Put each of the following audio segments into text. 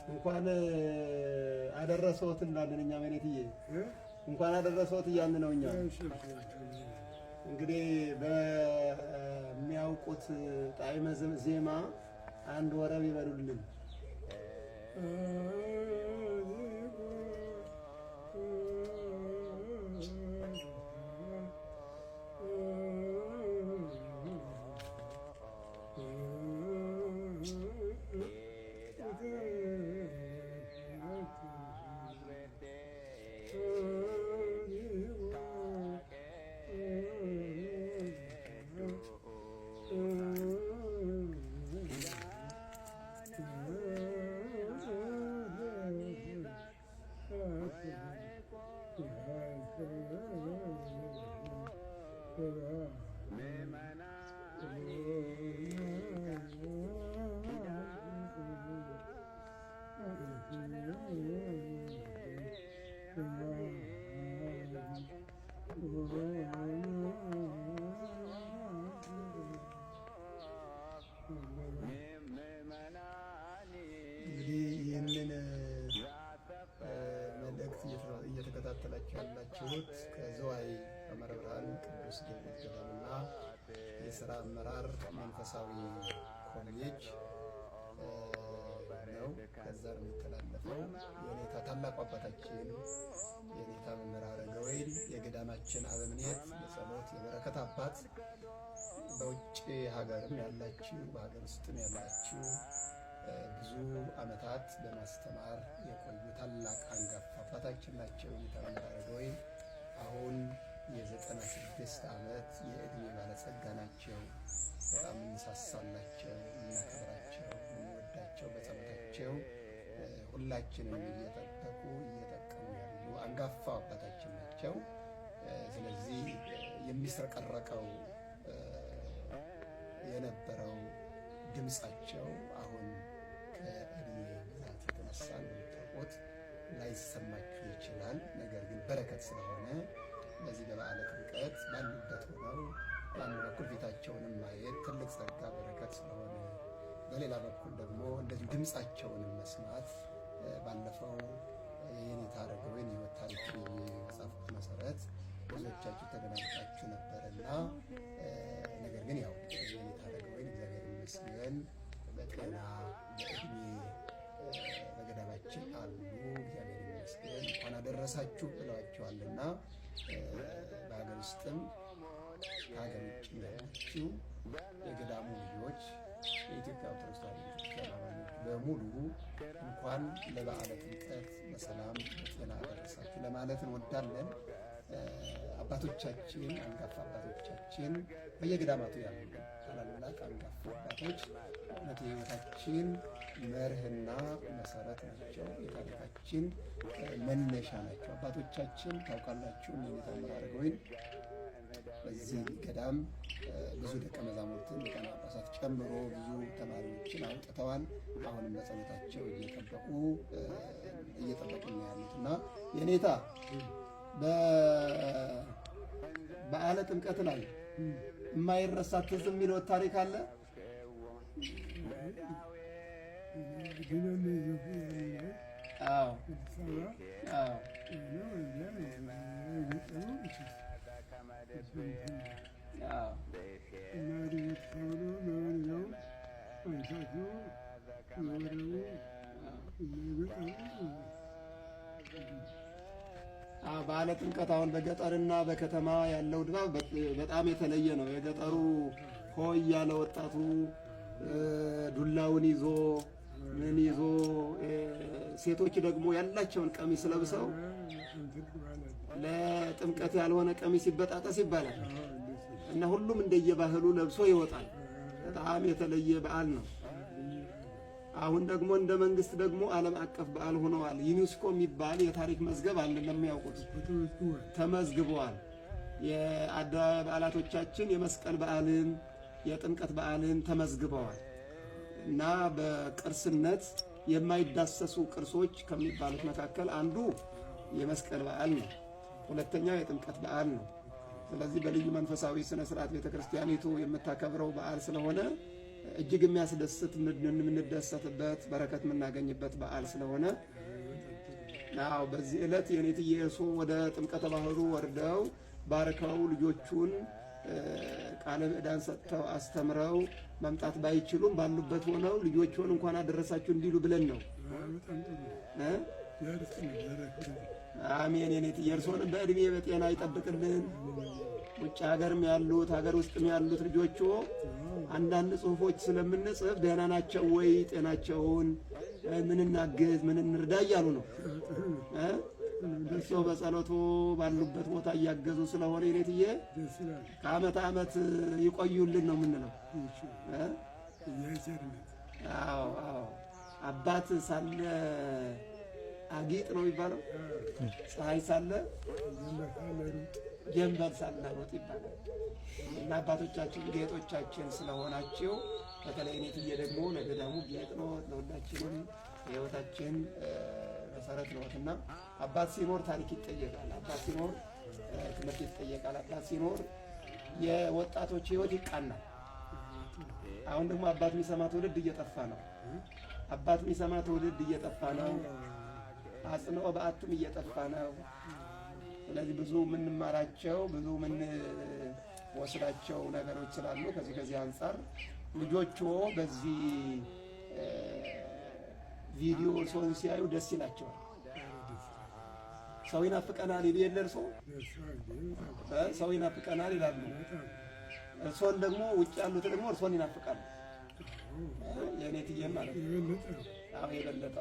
እንኳን አደረሰዎት እንዳለን እኛ መኔትዬ እንኳን አደረሰዎት እያልን ነው። እኛ እንግዲህ በሚያውቁት ጣዕመ ዜማ አንድ ወረብ ይበሉልን። እየተከታተላችሁ ያላችሁት ከዝዋይ ሐመረ ብርሃን ቅዱስ ጊዮርጊስ ገዳምና የሥራ አመራር መንፈሳዊ ኮሌጅ ነው። ከዛ የሚተላለፈው የኔታ ታላቁ አባታችን የኔታ መምህር አረጋወይን የገዳማችን አበምኔት የጸሎት የበረከት አባት በውጭ ሀገርም ያላችሁ በሀገር ውስጥም ያላችሁ ብዙ ዓመታት በማስተማር የቆዩ ታላቅ አንጋፋ አባታችን ናቸው። የኔታ መምህር አረጋወይን አሁን የ96 ዓመት የዕድሜ ባለጸጋ ናቸው። በጣም እንሳሳላቸው፣ እናከብራቸው፣ እንወዳቸው። በጸሎታቸው ሁላችንም እየጠበቁ እየጠቀሙ ያሉ አንጋፋ አባታችን ናቸው። ስለዚህ የሚስረቀረቀው የነበረው ድምፃቸው አሁን ከዕድሜ ብዛት የተነሳ እንደምታውቁት ላይሰማችሁ ይችላል። ነገር ግን በረከት ስለሆነ በዚህ በበዓለ ጥምቀት ባሉበት ሆነው በአንድ በኩል ፊታቸውንም ማየት ትልቅ ጸጋ በረከት ስለሆነ፣ በሌላ በኩል ደግሞ እንደዚህ ድምፃቸውንም መስማት ባለፈው የኔታ አረጋወይን የሕይወት ታሪክ የጻፍኩት መሰረት ብዙዎቻችሁ ተደናግጣችሁ ነበርና ነገር ግን ያው የኔታ አረጋወይን እግዚአብሔር ይመስገን በጤና በዕድሜ በገዳማችን አሉ። እግዚአብሔር ይመስገን እንኳን አደረሳችሁ ብለዋቸዋልና በሀገር ውስጥም ከሀገር ውጭ ያላችሁ የገዳሙ ልጆች የኢትዮጵያ ኦርቶዶክስ ተዋሕዶ ቤተክርስቲያን በሙሉ እንኳን ለበዓለ ጥምቀት በሰላም በጤና አደረሳችሁ ለማለት እንወዳለን። አባቶቻችን አንጋፋ አባቶቻችን በየገዳማቱ ያሉ ታላላቅ አንጋፋ አባቶች እውነት የሕይወታችን መርህና መሰረት ናቸው። የታሪካችን መነሻ ናቸው። አባቶቻችን ታውቃላችሁ፣ የኔታ መምህር አረጋወይን በዚህ ገዳም ብዙ ደቀ መዛሙርትን ሊቃነ ጳጳሳት ጨምሮ ብዙ ተማሪዎችን አውጥተዋል። አሁንም በጸሎታቸው እየጠበቁ ነው ያሉት እና የኔታ በበዓለ ጥምቀት ላይ የማይረሳ ትዝ የሚለው ታሪክ አለ? አዎ በዓለ ጥምቀት አሁን በገጠርና በከተማ ያለው ድባብ በጣም የተለየ ነው። የገጠሩ ሆይ ያለ ወጣቱ ዱላውን ይዞ ምን ይዞ ሴቶች ደግሞ ያላቸውን ቀሚስ ለብሰው ለጥምቀት ያልሆነ ቀሚስ ይበጣጠስ ይባላል እና ሁሉም እንደየባህሉ ለብሶ ይወጣል። በጣም የተለየ በዓል ነው። አሁን ደግሞ እንደ መንግስት ደግሞ ዓለም አቀፍ በዓል ሆነዋል። ዩኔስኮ የሚባል የታሪክ መዝገብ አለ ለሚያውቁት ተመዝግበዋል። የአደባባይ በዓላቶቻችን የመስቀል በዓልን የጥምቀት በዓልን ተመዝግበዋል እና በቅርስነት የማይዳሰሱ ቅርሶች ከሚባሉት መካከል አንዱ የመስቀል በዓል ነው። ሁለተኛው የጥምቀት በዓል ነው። ስለዚህ በልዩ መንፈሳዊ ስነ ስርዓት ቤተክርስቲያኒቱ የምታከብረው በዓል ስለሆነ እጅግ የሚያስደስት የምንደሰትበት በረከት የምናገኝበት በዓል ስለሆነ ናው በዚህ ዕለት የኔትዬ እርስዎ ወደ ጥምቀተ ባህሩ ወርደው ባርከው ልጆቹን ቃለ ምዕዳን ሰጥተው አስተምረው መምጣት ባይችሉም ባሉበት ሆነው ልጆቹን እንኳን አደረሳችሁ እንዲሉ ብለን ነው። አሜን። የኔትዬ እርስዎንም በእድሜ በጤና ይጠብቅልን። ውጭ ሀገርም ያሉት ሀገር ውስጥም ያሉት ልጆቹ አንዳንድ ጽሁፎች ስለምንጽፍ ደህና ናቸው ወይ ጤናቸውን ምን እናግዝ ምን እንርዳ እያሉ ነው። እርስዎ በጸሎቱ ባሉበት ቦታ እያገዙ ስለሆነ የኔትዬ ከዓመት ዓመት ይቆዩልን ነው የምንለው። አዎ አዎ። አባት ሳለ አጊጥ ነው የሚባለው። ፀሐይ ሳለ ጀንበር ሳለ ሩጥ ይባላል እና አባቶቻችን ጌጦቻችን ስለሆናቸው በተለይ ኔትዬ ደግሞ ለገዳሙ ጌጥ ነው፣ ለሁላችንም የሕይወታችን መሰረት ነውና አባት ሲኖር ታሪክ ይጠየቃል። አባት ሲኖር ትምህርት ይጠየቃል። አባት ሲኖር የወጣቶች ሕይወት ይቃናል። አሁን ደግሞ አባት የሚሰማ ትውልድ እየጠፋ ነው። አባት የሚሰማ ትውልድ እየጠፋ ነው። አጽንኦ በዓቱም እየጠፋ ነው። ስለዚህ ብዙ የምንማራቸው ብዙ የምንወስዳቸው ነገሮች ስላሉ ከዚህ አንጻር ልጆቹ በዚህ ቪዲዮ ሰውን ሲያዩ ደስ ይላቸዋል። ሰው ይናፍቀናል ይል የለ እርሶ ሰው ይናፍቀናል ይላሉ። እርሶን ደግሞ ውጭ ያሉት ደግሞ እርሶን ይናፍቃሉ። የኔትዬም ማለት ነው። አዎ የበለጠ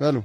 በሉ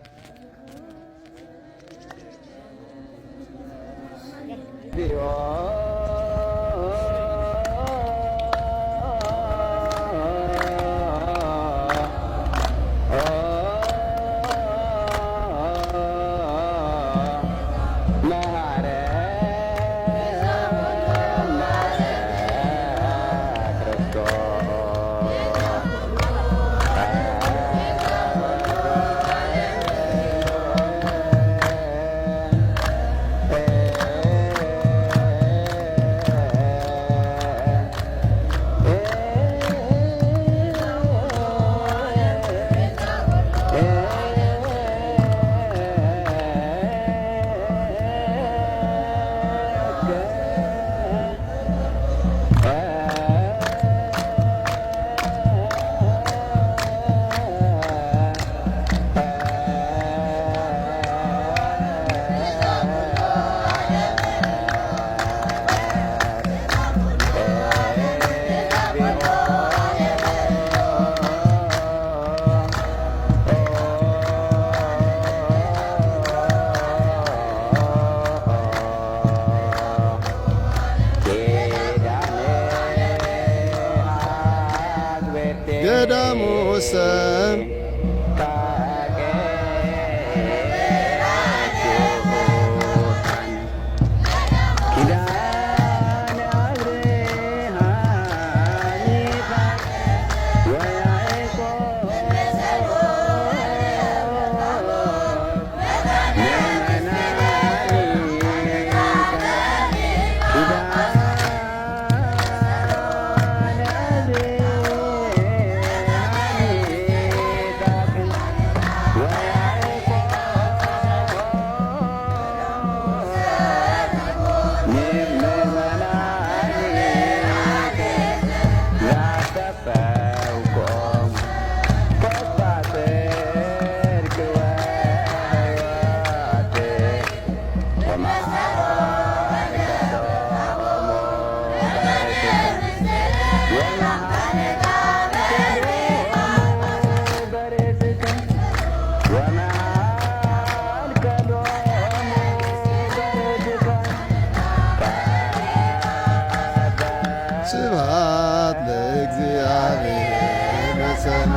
ገዳሙ ሰም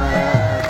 አምላክ